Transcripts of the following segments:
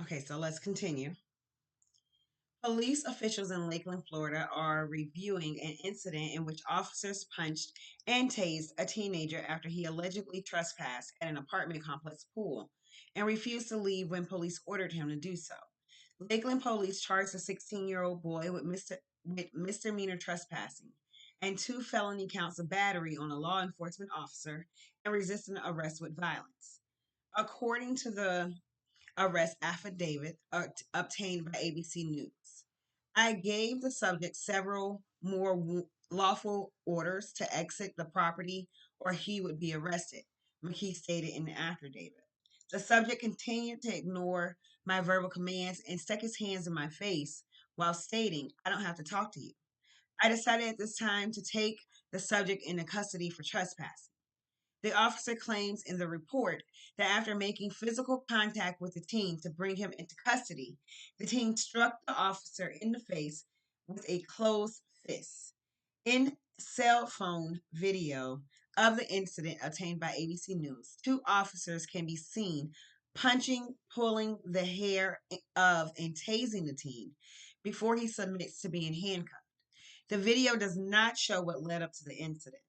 Okay, so let's continue. Police officials in Lakeland, Florida are reviewing an incident in which officers punched and tased a teenager after he allegedly trespassed at an apartment complex pool and refused to leave when police ordered him to do so. Lakeland police charged a 16-year-old boy with misdemeanor trespassing and two felony counts of battery on a law enforcement officer and resisting arrest with violence. According to the arrest affidavit obtained by ABC News. I gave the subject several more lawful orders to exit the property or he would be arrested, McKee stated in the affidavit. The subject continued to ignore my verbal commands and stuck his hands in my face while stating, I don't have to talk to you. I decided at this time to take the subject into custody for trespassing. The officer claims in the report that after making physical contact with the teen to bring him into custody, the teen struck the officer in the face with a closed fist. In cell phone video of the incident obtained by ABC News, two officers can be seen punching, pulling the hair of, and tasing the teen before he submits to being handcuffed. The video does not show what led up to the incident.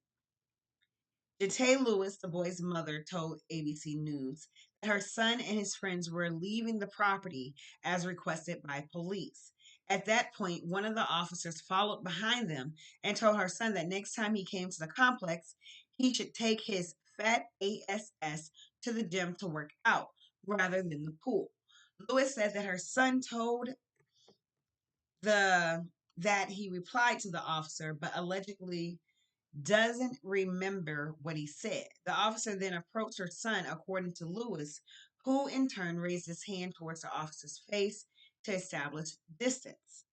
Jete Lewis, the boy's mother, told ABC News that her son and his friends were leaving the property as requested by police. At that point, one of the officers followed behind them and told her son that next time he came to the complex, he should take his fat ass to the gym to work out rather than the pool. Lewis said that her son told the that he replied to the officer, but allegedly doesn't remember what he said. The officer then approached her son, according to Lewis, who in turn raised his hand towards the officer's face to establish distance.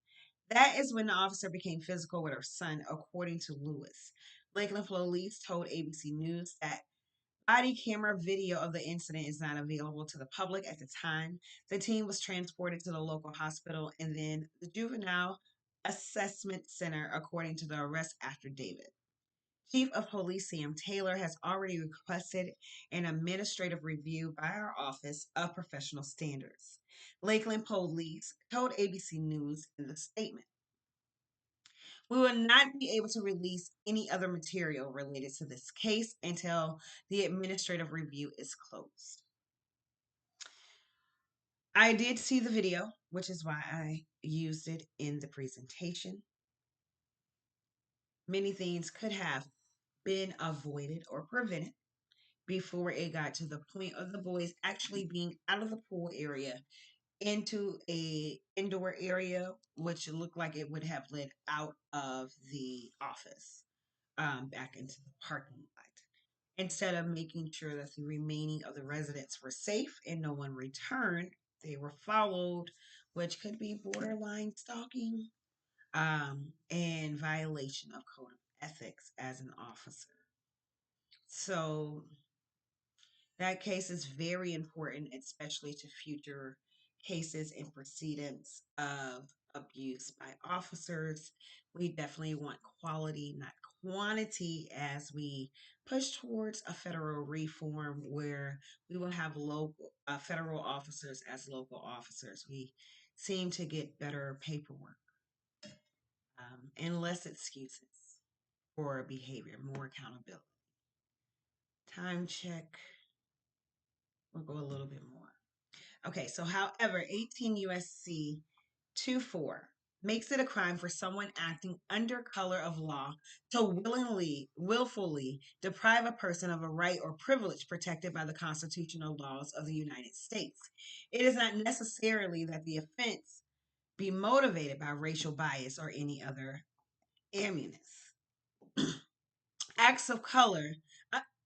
That is when the officer became physical with her son, according to Lewis. Lakeland police told ABC News that body camera video of the incident is not available to the public at the time. The teen was transported to the local hospital and then the juvenile assessment center, according to the arrest affidavit. Chief of Police Sam Taylor has already requested an administrative review by our Office of Professional Standards. Lakeland Police told ABC News in the statement. We will not be able to release any other material related to this case until the administrative review is closed. I did see the video, which is why I used it in the presentation. Many things could have been avoided or prevented before it got to the point of the boys actually being out of the pool area into a indoor area, which looked like it would have led out of the office, back into the parking lot. Instead of making sure that the remaining of the residents were safe and no one returned, they were followed, which could be borderline stalking, and violation of code of ethics as an officer. So that case is very important, especially to future cases and proceedings of abuse by officers. We definitely want quality, not quantity, as we push towards a federal reform where we will have local federal officers as local officers. We seem to get better paperwork, and less excuses for behavior, more accountability. Time check. We'll go a little bit more. Okay, so however, 18 USC 24 makes it a crime for someone acting under color of law to willfully deprive a person of a right or privilege protected by the constitutional laws of the United States. It is not necessarily that the offense be motivated by racial bias or any other animus. Acts of color,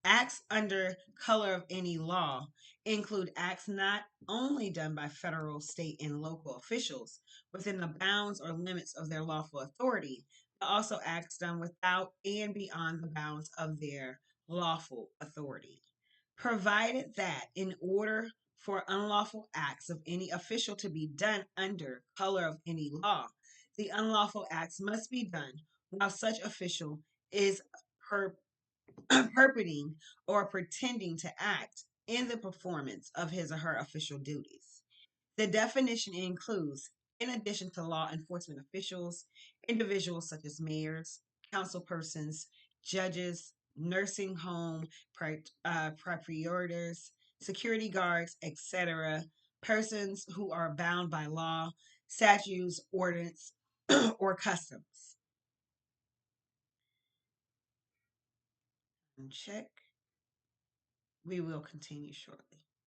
acts under color of any law include acts not only done by federal, state, and local officials within the bounds or limits of their lawful authority, but also acts done without and beyond the bounds of their lawful authority. Provided that in order for unlawful acts of any official to be done under color of any law, the unlawful acts must be done while such official is per- perpetrating or pretending to act in the performance of his or her official duties. The definition includes, in addition to law enforcement officials, individuals such as mayors, council persons, judges, nursing home proprietors, security guards, etc., persons who are bound by law, statutes, ordinance, or customs. Check. We will continue shortly.